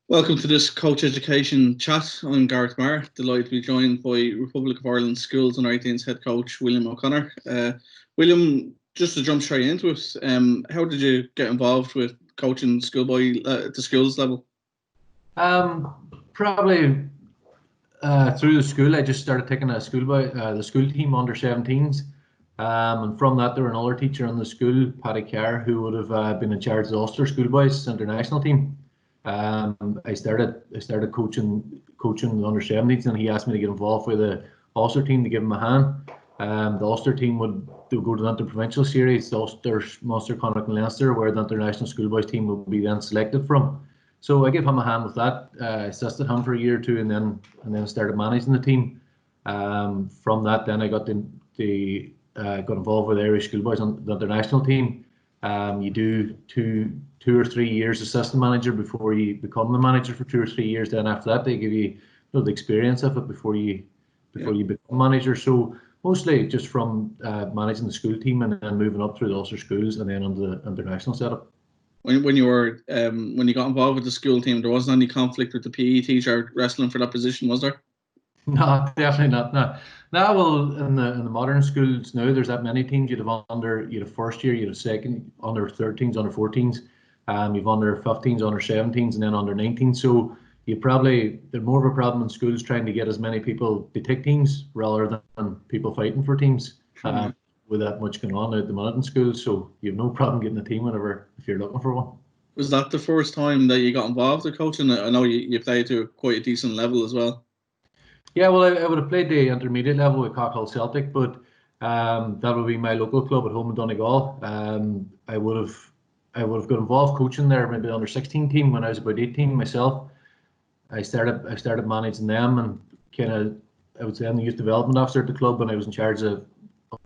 Welcome to this Coach Education chat. I'm Gareth Maher, delighted to be joined by Republic of Ireland Schools and 18's head coach William O'Connor. William, just to jump straight into it, how did you get involved with coaching schoolboy at the schools level? Probably through the school. I just started taking the school team under 17s. And from that, there were another teacher in the school, Paddy Carr, who would have been in charge of the Ulster Schoolboys international team. I started coaching the under 17s, and he asked me to get involved with the Ulster team to give him a hand. The Ulster team would go to the interprovincial series, the Ulster, Munster, Connacht and Leinster, where the international schoolboys team would be then selected from. So I gave him a hand with that. Assisted him for a year or two, and then started managing the team. From that, then I got got involved with the Irish schoolboys on the international team. You do two or 3 years assistant manager before you become the manager for 2 or 3 years. Then after that, they give you, the experience of it before you become manager. So mostly just from managing the school team and then moving up through the Ulster schools and then onto the international setup. When you got involved with the school team, there wasn't any conflict with the PE teacher wrestling for that position, was there? No, definitely not. No. Now, well, in the modern schools now, there's that many teams. You'd have first year, you'd have second, under 13s, under 14s, you've under 15s, under 17s, and then under 19s. So they're more of a problem in schools trying to get as many people to take teams rather than people fighting for teams. With that much going on at the minute in schools, so you have no problem getting a team if you're looking for one. Was that the first time that you got involved with coaching? I know you played to quite a decent level as well. Yeah, well, I would have played the intermediate level with Cockhill Celtic, but that would be my local club at home in Donegal. I would have got involved coaching there, maybe the under 16 team when I was about 18 myself. I started managing them, and I would say I'm the youth development officer at the club, and I was in charge of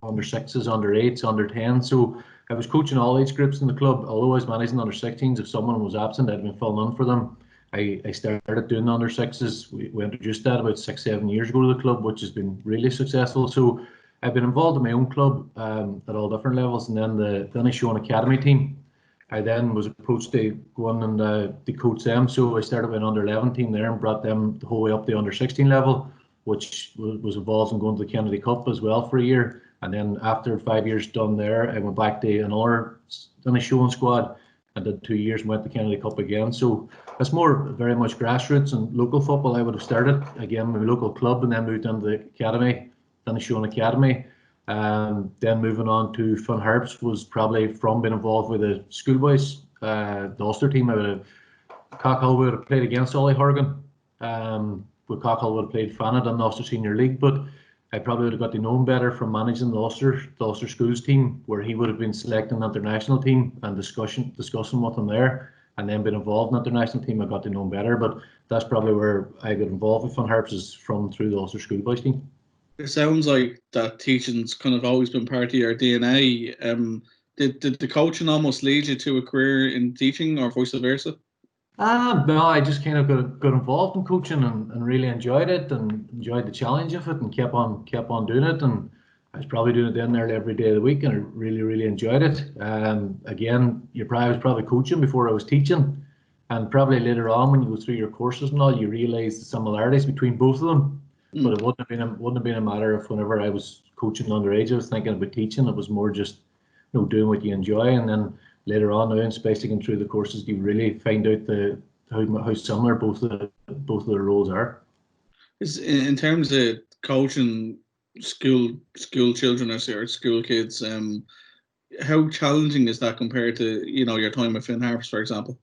under 6s, under 8s, under 10s. So I was coaching all age groups in the club. Although I was managing under 16s, if someone was absent, I'd been filling in for them. I started doing the under 6s. We introduced that about 6-7 years ago to the club, which has been really successful. So I've been involved in my own club at all different levels, and then the Inishowen Academy team. I then was approached to go on and to coach them. So I started with an under 11 team there and brought them the whole way up to under 16 level, which was involved in going to the Kennedy Cup as well for a year. And then after 5 years done there, I went back to another Inishowen squad and did 2 years and went to the Kennedy Cup again. So it's very much grassroots and local football. I would have started again with my local club and then moved into the academy, Inishowen Academy. Then moving on to Finn Harps was probably from being involved with the schoolboys, the Ulster team. Cockhill would have played against Ollie Horgan. With Cockhill would have played Fanad in the Ulster Senior League, but I probably would have got to know him better from managing the Ulster schools team, where he would have been selecting the international team and discussing with him there, and then been involved in the international team. I got to know him better, but that's probably where I got involved with Finn Harps, is through the Ulster schoolboys team. It sounds like that teaching's kind of always been part of your DNA. Did the coaching almost lead you to a career in teaching, or vice versa? No, I just kind of got involved in coaching and really enjoyed it and enjoyed the challenge of it and kept on doing it. And I was probably doing it then nearly every day of the week, and I really, really enjoyed it. Again, I was probably coaching before I was teaching, and probably later on when you go through your courses and all, you realise the similarities between both of them. But it wouldn't have been a matter of whenever I was coaching underage, I was thinking about teaching. It was more just doing what you enjoy, and then later on now, and especially going through the courses, you really find out how similar both of the roles are. In terms of coaching school children or school kids, how challenging is that compared to your time at Finn Harps, for example?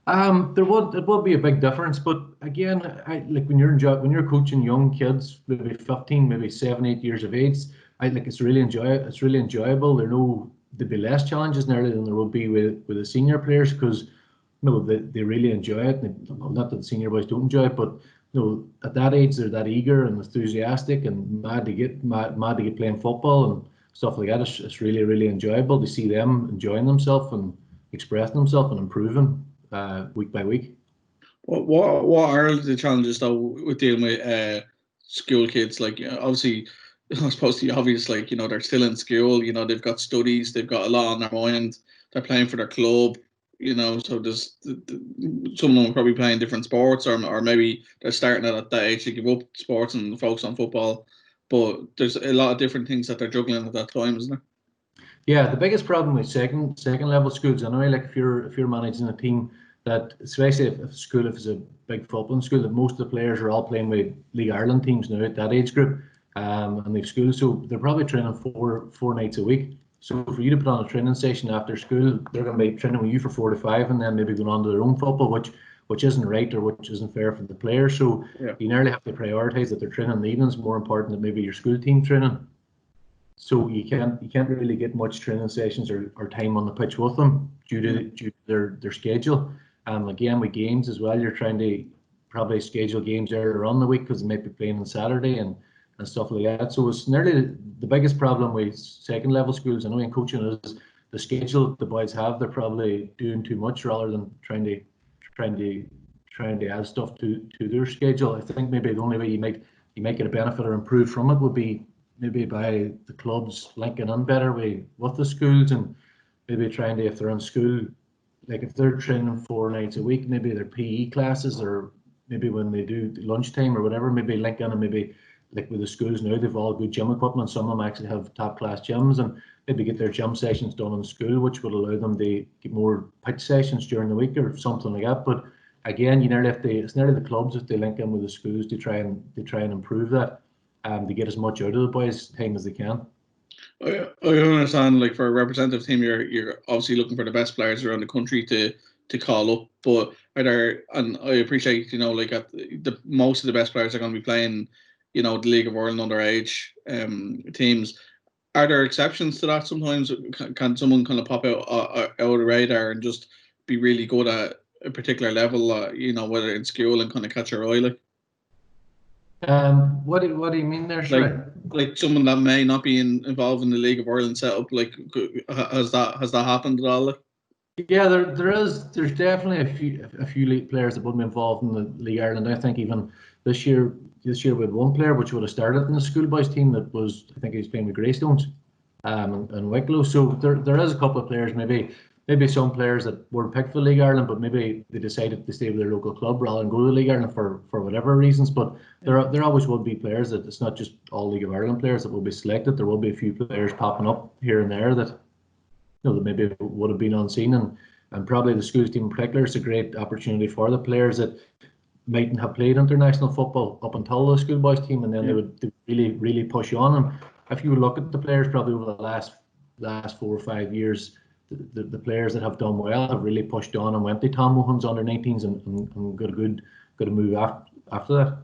It would be a big difference, but again, when you're coaching young kids, maybe 15, maybe 7, 8 years of age, it's really enjoyable. There'd be less challenges nearly than there would be with the senior players, because they really enjoy it. Not that the senior boys don't enjoy it, but at that age they're that eager and enthusiastic and mad to get playing football and stuff like that. It's really, really enjoyable to see them enjoying themselves and expressing themselves and improving week by week. What are the challenges though with dealing with school kids? Like, obviously, I suppose the obvious, they're still in school. They've got studies, they've got a lot on their mind. They're playing for their club. So there's some of them are probably playing different sports, or maybe they're starting at that age to give up sports and focus on football. But there's a lot of different things that they're juggling at that time, isn't there? Yeah, the biggest problem with second level schools anyway, like if you're managing a team that, especially if it's a big football school, that most of the players are all playing with League Ireland teams now at that age group, and they've schools, so they're probably training four nights a week. So for you to put on a training session after school, they're going to be training with you for 4 to 5, and then maybe going on to their own football, which isn't right, or which isn't fair for the players. So you nearly have to prioritise that their training in the evenings more important than maybe your school team training. So you can't really get much training sessions or time on the pitch with them due to their schedule. Again, with games as well, you're trying to probably schedule games earlier on the week because they might be playing on Saturday and stuff like that. So it's nearly the biggest problem with second level schools, I know, in coaching, is the schedule the boys have. They're probably doing too much rather than trying to add stuff to their schedule. I think maybe the only way you might get a benefit or improve from it would be maybe by the clubs linking in better with the schools, and maybe trying to, if they're in school, like if they're training 4 nights a week, maybe their PE classes, or maybe when they do lunchtime or whatever, maybe link in, and maybe like with the schools now, they've all good gym equipment. Some of them actually have top class gyms, and maybe get their gym sessions done in school, which would allow them to get more pitch sessions during the week or something like that. But again, it's nearly the clubs if they link in with the schools to try and improve that. To get as much out of the boys' time as they can. I understand, like for a representative team, you're obviously looking for the best players around the country to call up. But and I appreciate, like at most of the best players are going to be playing, the League of Ireland underage teams. Are there exceptions to that? Sometimes can someone kind of pop out of the radar and just be really good at a particular level, whether in school, and kind of catch your eye, like? What do you mean there? Like someone that may not be involved in the League of Ireland setup, like has that happened at all? Like? Yeah, there's definitely a few league players that would be involved in the League Ireland. I think even this year we had one player which would have started in the schoolboys team that was, I think he was playing with Greystones, and Wicklow. So there is a couple of players, maybe some players that weren't picked for the League Ireland, but maybe they decided to stay with their local club rather than go to the League Ireland for whatever reasons. But there always will be players that, it's not just all League of Ireland players that will be selected. There will be a few players popping up here and there that that maybe would have been unseen, and probably the schools team in particular is a great opportunity for the players that mightn't have played international football up until the schoolboys team, and then they would really push on. And if you look at the players probably over the last 4 or 5 years, the players that have done well have really pushed on and went to Tom Mohan's under 19s and got a move after that.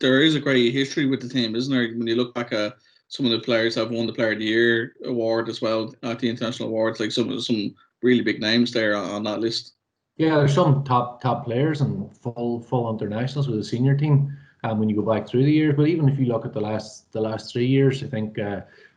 There is a great history with the team, isn't there? When you look back at some of the players that have won the Player of the Year award as well at the international awards, like some really big names there on that list. Yeah, there's some top players and full internationals with the senior team. When you go back through the years, but even if you look at the last 3 years, I think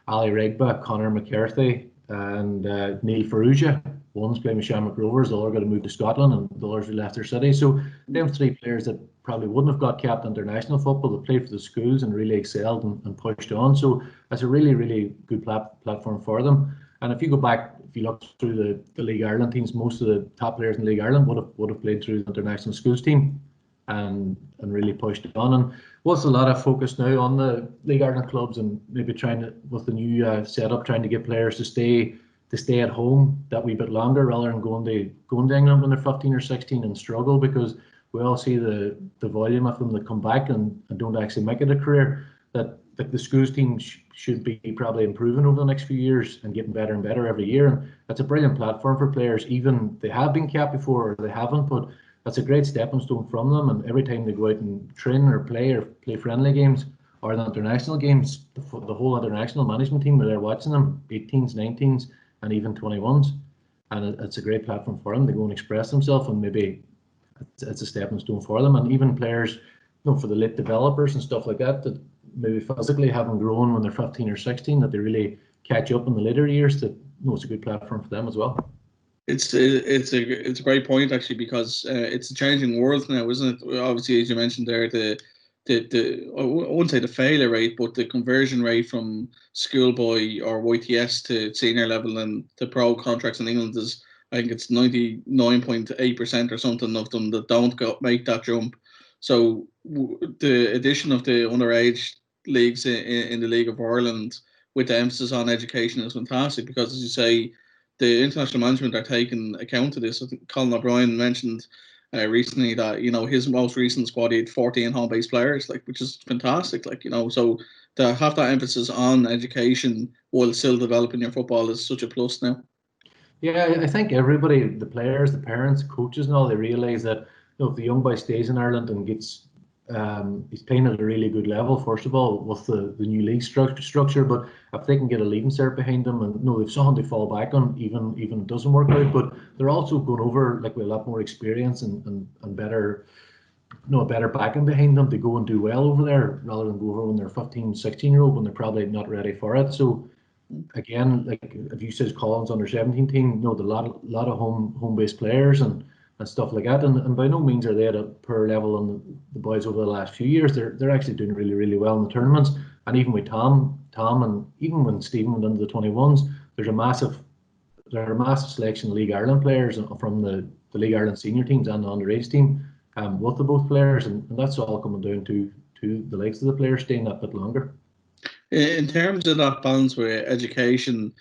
Ali Regba, Conor McCarthy, and Neil Ferrugia. One's playing with Shamrock Rovers, the other got to move to Scotland, and the others left their city. So them 3 players that probably wouldn't have got capped international football, that played for the schools and really excelled and pushed on. So that's a really good platform for them. And if you go back, if you look through the League Ireland teams, most of the top players in League Ireland would have played through the international schools team and really pushed on. And what's a lot of focus now on the League Ireland clubs, and maybe trying to, with the new setup, trying to get players to stay at home that wee bit longer rather than going to England when they're 15 or 16 and struggle, because we all see the volume of them that come back and don't actually make it a career. That the schools team should be probably improving over the next few years and getting better and better every year. And that's a brilliant platform for players, even they have been capped before or they haven't, but that's a great stepping stone from them. And every time they go out and train or play friendly games or the international games, the whole international management team are there watching them, 18s, 19s, and even 21s. And it's a great platform for them to go and express themselves, and maybe it's a stepping stone for them. And even players, for the late developers and stuff like that, that maybe physically haven't grown when they're 15 or 16, that they really catch up in the later years, that it's a good platform for them as well. It's a great point, actually, because it's a changing world now, isn't it? Obviously, as you mentioned there, I wouldn't say the failure rate, but the conversion rate from schoolboy or YTS to senior level and the pro contracts in England is I think it's 99.8% or something of them that don't make that jump. So the addition of the underage leagues in the League of Ireland with the emphasis on education is fantastic because, as you say, the international management are taking account of this. I think Colin O'Brien mentioned recently that his most recent squad had 14 home-based players, which is fantastic. So to have that emphasis on education while still developing your football is such a plus now. Yeah, I think everybody, the players, the parents, coaches, and all, they realise that if the young boy stays in Ireland and gets, he's playing at a really good level, first of all, with the new league structure. But if they can get a leaving cert behind them, and they've something to fall back on, even if it doesn't work out. But they're also going over with a lot more experience and better, a better backing behind them to go and do well over there, rather than go over when they're 15, 16-year-old when they're probably not ready for it. So again, if you says Collins under 17 team, a lot of home-based players and stuff like that, and by no means are they at a poor level on the boys over the last few years. They're actually doing really, really well in the tournaments. And even with Tom, and even when Stephen went into the 21s, there are a massive selection of League Ireland players from the League Ireland senior teams and the underage team, with the both players, and that's all coming down to the likes of the players staying that bit longer. In terms of that balance with education,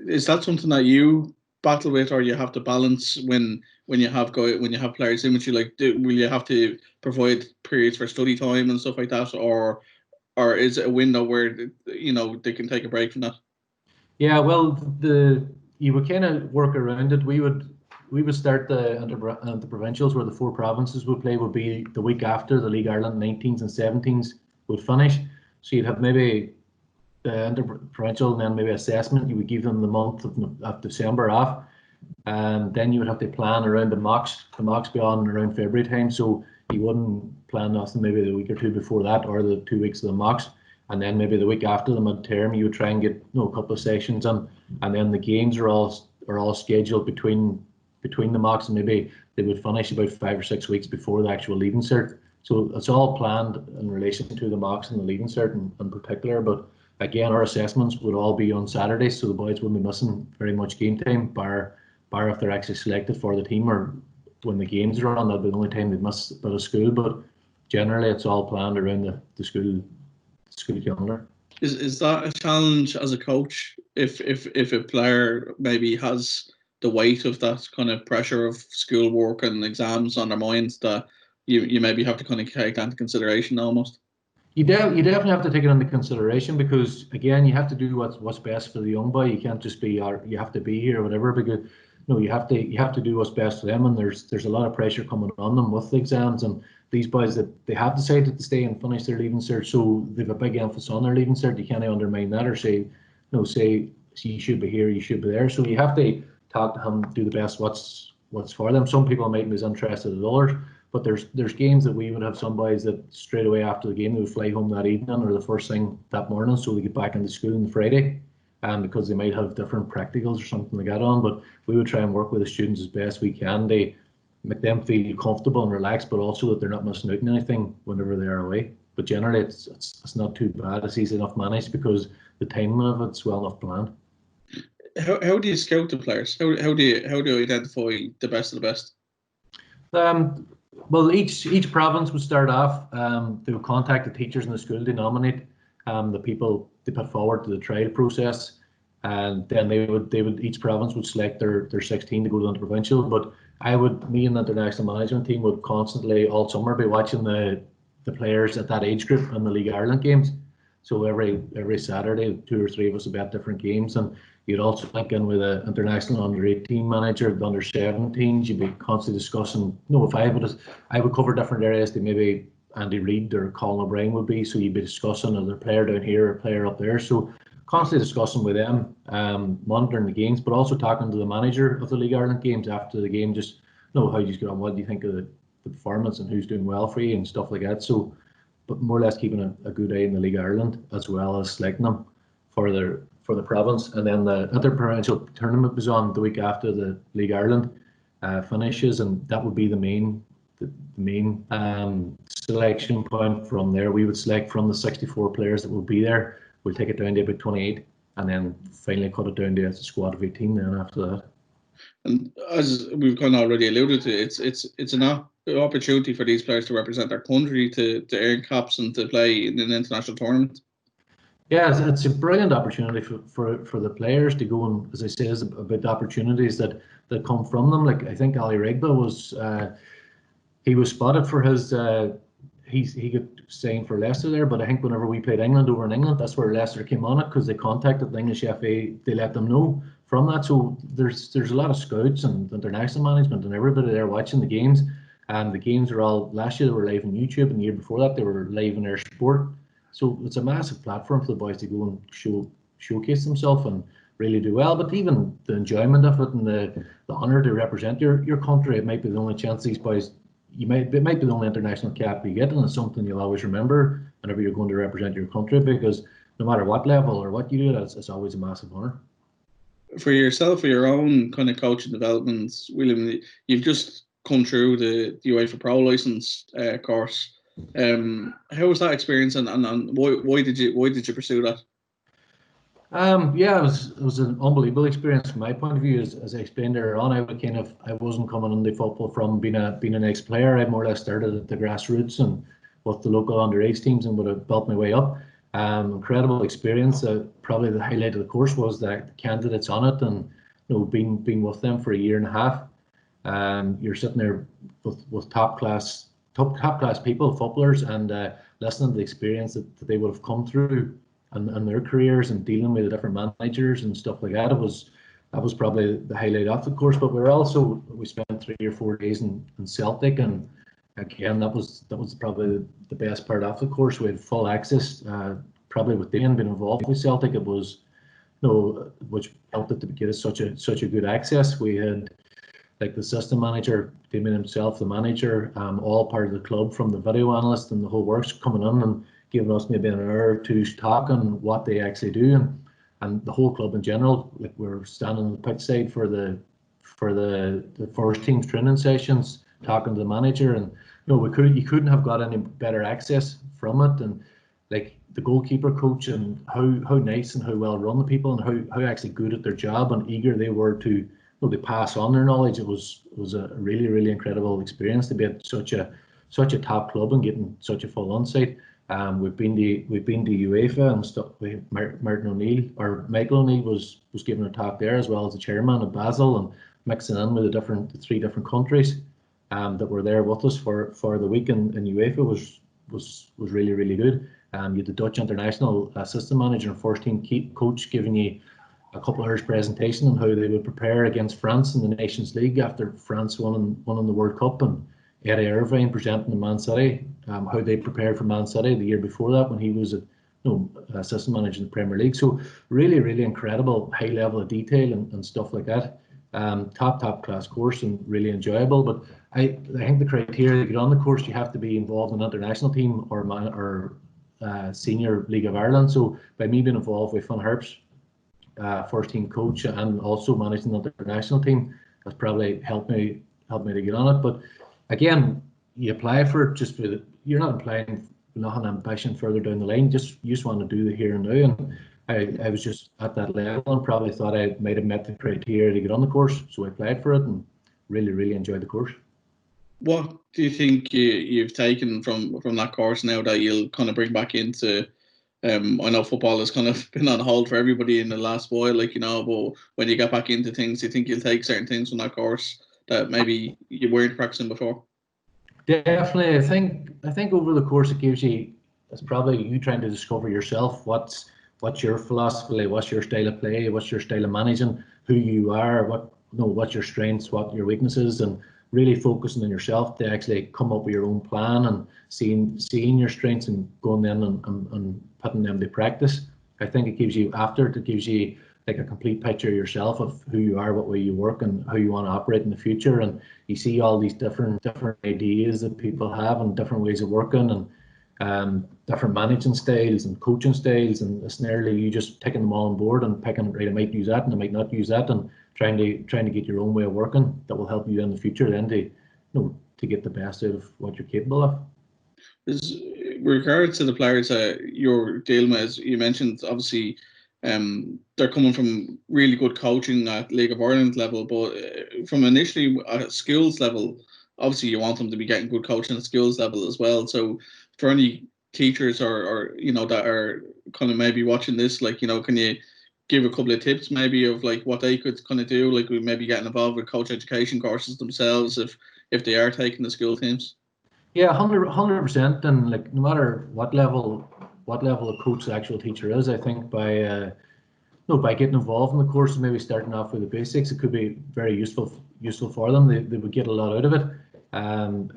is that something that you battle with, or you have to balance when you have players in with you? Will you have to provide periods for study time and stuff like that, or is it a window where they can take a break from that? Yeah, well, you would kind of work around it. We would start the provincials where the 4 provinces would play would be the week after the League Ireland 19s and 17s would finish. So you'd have maybe the inter-provincial and then maybe assessment. You would give them the month of December off, and then you would have to plan around the mocks. The mocks be on around February time, so you wouldn't plan nothing maybe the week or two before that, or the 2 weeks of the mocks, and then maybe the week after the mid-term you would try and get a couple of sessions on, and then the games are all scheduled between the mocks, and maybe they would finish about 5 or 6 weeks before the actual leaving cert. So it's all planned in relation to the mocks and the leaving cert in particular. But again, our assessments would all be on Saturdays, so the boys wouldn't be missing very much game time, bar if they're actually selected for the team, or when the games are on, that'll be the only time they'd miss a bit of school. But generally, it's all planned around the school calendar. Is that a challenge as a coach if a player maybe has the weight of that kind of pressure of schoolwork and exams on their minds, that you maybe have to kind of take that into consideration almost? You definitely have to take it into consideration, because again, you have to do what's best for the young boy. You can't just be, you have to be here or whatever, because you have to do what's best for them, and there's a lot of pressure coming on them with the exams. And these boys, that they have decided to stay and finish their leaving cert, so they've a big emphasis on their leaving cert. You can't undermine that or say you should be here, you should be there. So you have to talk to him, do the best what's for them. Some people might be as interested as others, but there's games that we would have some boys that straight away after the game they would fly home that evening or the first thing that morning, so they get back into school on the Friday, because they might have different practicals or something like that on. But we would try and work with the students as best we can to make them feel comfortable and relaxed, but also that they're not missing out on anything whenever they are away. But generally, it's not too bad. It's easy enough managed because the timing of it's well enough planned. How do you scout the players? How do you identify the best of the best? Well, each province would start off. They would contact the teachers in the school to nominate the people they put forward to the trial process, and then each province would select their 16 to go to the provincial. But me and the international management team would constantly all summer be watching the players at that age group in the League Ireland games. So every Saturday, 2 or 3 of us would be at different games, and you'd also link in with an international under-18 manager, the under-17s. You'd be constantly discussing. If I would cover different areas that maybe Andy Reid or Colin O'Brien would be. So you'd be discussing another player down here, a player up there. So constantly discussing with them, monitoring the games, but also talking to the manager of the League Ireland games after the game. Just how you get on, what do you think of the performance and who's doing well for you and stuff like that. So, but more or less keeping a good eye in the League Ireland, as well as selecting them for the province. And then the inter-provincial tournament was on the week after the League Ireland finishes, and that would be the main selection point. From there, we would select from the 64 players that will be there. We'll take it down to about 28, and then finally cut it down to a squad of 18 then after that. And as we've kind of already alluded to, it's an opportunity for these players to represent their country, to earn caps and to play in an international tournament. Yeah, it's a brilliant opportunity for the players to go, and as I say, is about the opportunities that come from them. Like, I think Ali Rigba was he was spotted for his he got signed for Leicester there, but I think whenever we played England over in England, that's where Leicester came on it, because they contacted the English FA. They let them know from that. So there's a lot of scouts and international management and everybody there watching the games. And the games are all, last year they were live on YouTube, and the year before that they were live in their sport. So it's a massive platform for the boys to go and showcase themselves and really do well. But even the enjoyment of it and the honour to represent your country, it might be the only chance these boys, it might be the only international cap you get, and it's something you'll always remember whenever you're going to represent your country, because no matter what level or what you do, it's always a massive honour. For yourself, for your own kind of coaching developments, William, you've just come through the UEFA Pro license course. How was that experience, and why did you pursue that? Yeah, it was an unbelievable experience from my point of view. As I explained earlier on, I wasn't coming into football from being an ex-player. I more or less started at the grassroots and with the local underage teams, and would have built my way up. Incredible experience. Probably the highlight of the course was the candidates on it, and being with them for a year and a half. You're sitting there with top class people, footballers, and listening to the experience that they would have come through and their careers, and dealing with the different managers and stuff like that. That was probably the highlight of the course. But we spent 3 or 4 days in Celtic, and again, that was probably the best part of the course. We had full access. Probably with Damien being involved with Celtic, it was which helped it to get us such a good access. We had, like, the system manager, Damien himself, the manager, all part of the club, from the video analyst and the whole works, coming in and giving us maybe an hour or two's talk on what they actually do, and the whole club in general. Like, we're standing on the pitch side for the first team's training sessions, talking to the manager, and you couldn't have got any better access from it. And like, the goalkeeper coach, and how nice and how well run the people, and how actually good at their job and eager they were to they pass on their knowledge. It was a really, really incredible experience to be at such a top club and getting such a full on-site. We've been to UEFA and stuff. Martin O'Neill, or Michael O'Neill, was giving a talk there, as well as the chairman of Basel, and mixing in with the 3 different countries that were there with us for the week in UEFA was really, really good. You had the Dutch international assistant manager and first team coach giving you a couple of hours presentation on how they would prepare against France in the Nations League after France won the World Cup, and Eddie Irvine presenting the Man City, how they prepared for Man City the year before that when he was assistant manager in the Premier League. So really, really incredible high level of detail and stuff like that. Top class course, and really enjoyable. But I think the criteria to get on the course, you have to be involved in an international team or senior League of Ireland. So by me being involved with Fun Harps, first team coach, and also managing the international team, has probably helped me to get on it. But again, you apply for it you're not applying with nothing ambition further down the line. You just want to do the here and now. And I was just at that level and probably thought I might have met the criteria to get on the course, so I applied for it and really, really enjoyed the course. What do you think you've taken from that course now that you'll kind of bring back into? I know football has kind of been on hold for everybody in the last while, but when you get back into things, do you think you'll take certain things from that course that maybe you weren't practicing before? Definitely. I think over the course it gives you, it's probably you trying to discover yourself. What's your philosophy? What's your style of play? What's your style of managing? Who you are? What's your strengths? What your weaknesses? And really focusing on yourself to actually come up with your own plan and seeing your strengths and going in and putting them to practice. I think it gives you like a complete picture of yourself, of who you are, what way you work, and how you want to operate in the future. And you see all these different ideas that people have and different ways of working, and different managing styles and coaching styles, and it's nearly you just taking them all on board and picking, right, I might use that and I might not use that, and trying to get your own way of working that will help you in the future then to get the best out of what you're capable of. With regards to the players you're dealing with, as you mentioned, obviously they're coming from really good coaching at League of Ireland level, but from initially at skills level, obviously you want them to be getting good coaching at skills level as well. So for any teachers or that are kind of maybe watching this, like, can you give a couple of tips maybe of like what they could kind of do, like maybe getting involved with coach education courses themselves if they are taking the skill teams? Yeah, 100%. And like no matter what level of coach the actual teacher is, I think by getting involved in the course, maybe starting off with the basics, it could be very useful for them. They would get a lot out of it.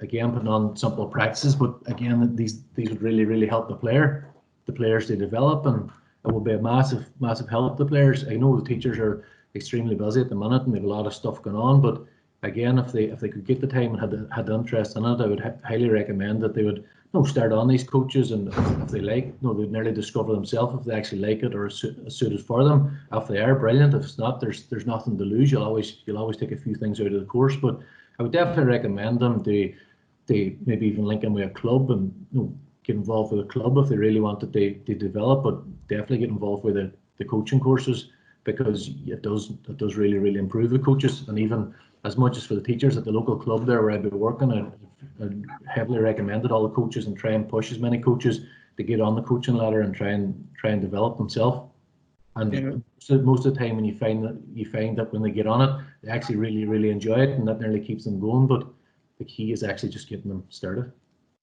Again, putting on simple practices, but again, these would really help the players they develop, and it will be a massive help to the players. I know the teachers are extremely busy at the minute and they have a lot of stuff going on, but again, if they could get the time and had the interest in it, I would highly recommend that they would start on these coaches, and if they like, they'd nearly discover themselves if they actually like it or is suited for them. If they are, brilliant. If it's not, there's nothing to lose. You'll always take a few things out of the course, but I would definitely recommend them to maybe even link in with a club and get involved with a club if they really want it to develop, but definitely get involved with the coaching courses, because it does really improve the coaches. And even as much as for the teachers at the local club there where I've been working, I heavily recommended all the coaches and try and push as many coaches to get on the coaching ladder and try and develop themselves. And most of the time when you find that when they get on it, they actually really enjoy it, and that nearly keeps them going. But the key is actually just getting them started.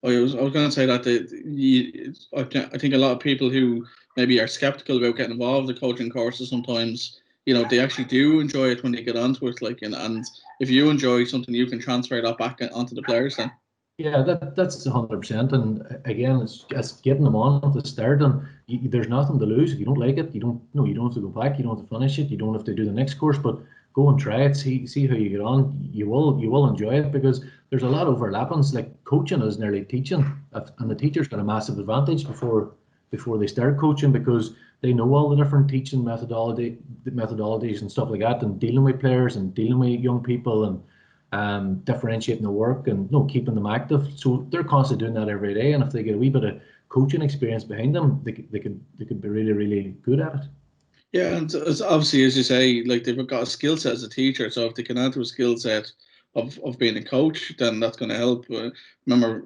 I was going to say that I think a lot of people who maybe are skeptical about getting involved in coaching courses sometimes, they actually do enjoy it when they get onto it. Like, and if you enjoy something, you can transfer that back onto the players then. Yeah, that's 100%. And again, it's getting them on to start, and there's nothing to lose. If you don't like it, you don't have to go back. You don't have to finish it. You don't have to do the next course, but go and try it. See how you get on. You will enjoy it, because there's a lot of overlappings. Like coaching is nearly teaching, and the teacher's got a massive advantage before they start coaching, because they know all the different teaching methodologies and stuff like that, and dealing with players and dealing with young people and differentiating the work and keeping them active. So they're constantly doing that every day, and if they get a wee bit of coaching experience behind them, they could be really good at it. Yeah, and it's obviously, as you say, like they've got a skill set as a teacher, so if they can add to a skill set of being a coach, then that's going to help. Remember,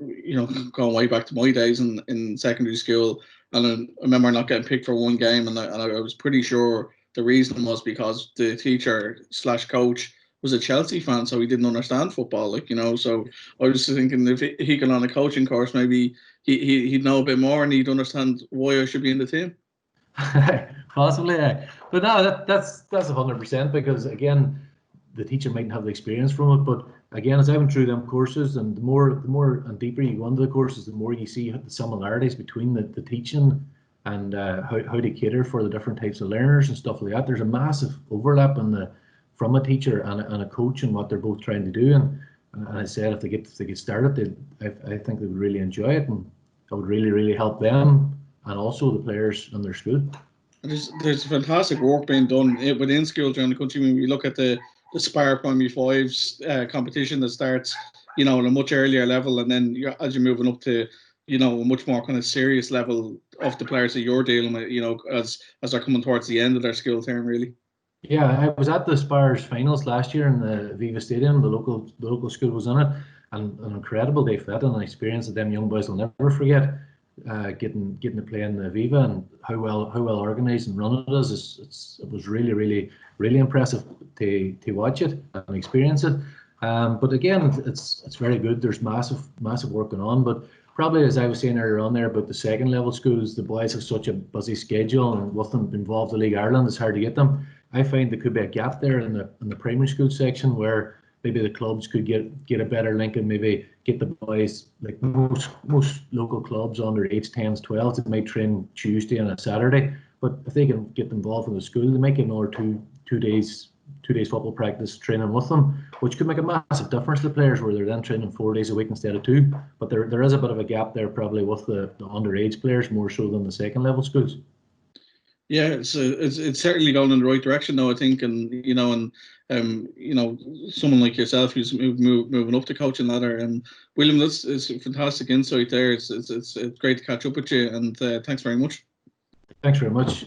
going way back to my days in secondary school, and I remember not getting picked for one game, and I was pretty sure the reason was because the teacher / coach was a Chelsea fan, so he didn't understand football, So I was thinking if he got on a coaching course, maybe he'd know a bit more and he'd understand why I should be in the team. Possibly, yeah. But no, that's 100%, because again, the teacher mightn't have the experience from it, but again, as I went through them courses, and the more and deeper you go into the courses, the more you see the similarities between the teaching and how to cater for the different types of learners and stuff like that. There's a massive overlap from a teacher and a coach and what they're both trying to do. And I said, if they get started, I think they would really enjoy it, and it would really help them and also the players in their school. There's fantastic work being done within schools around the country. When we look at the Spire Primary Fives competition that starts, at a much earlier level, and then as you're moving up to, a much more kind of serious level of the players that you're dealing with, as they're coming towards the end of their school term, really. Yeah, I was at the Spire's finals last year in the Viva Stadium. The local school was in it, and an incredible day for that, and an experience that them young boys will never forget. Getting to play in the Viva, and how well organised and run it is. It was really impressive to watch it and experience it. But again, it's very good. There's massive work going on, but probably, as I was saying earlier on there about the second level schools, the boys have such a busy schedule, and with them involved in League Ireland, it's hard to get them. I find there could be a gap there in the primary school section, where maybe the clubs could get a better link and maybe get the boys, like most local clubs under age 10s, 12s, they might train Tuesday and a Saturday. But if they can get them involved in the school, they might get another two days football practice training with them, which could make a massive difference to the players, where they're then training 4 days a week instead of 2. But there is a bit of a gap there probably with the underage players, more so than the second level schools. Yeah, it's certainly going in the right direction though, I think, and someone like yourself who's moving up the coaching ladder, and William, this is a fantastic insight there. It's great to catch up with you, and thanks very much. Thanks very much.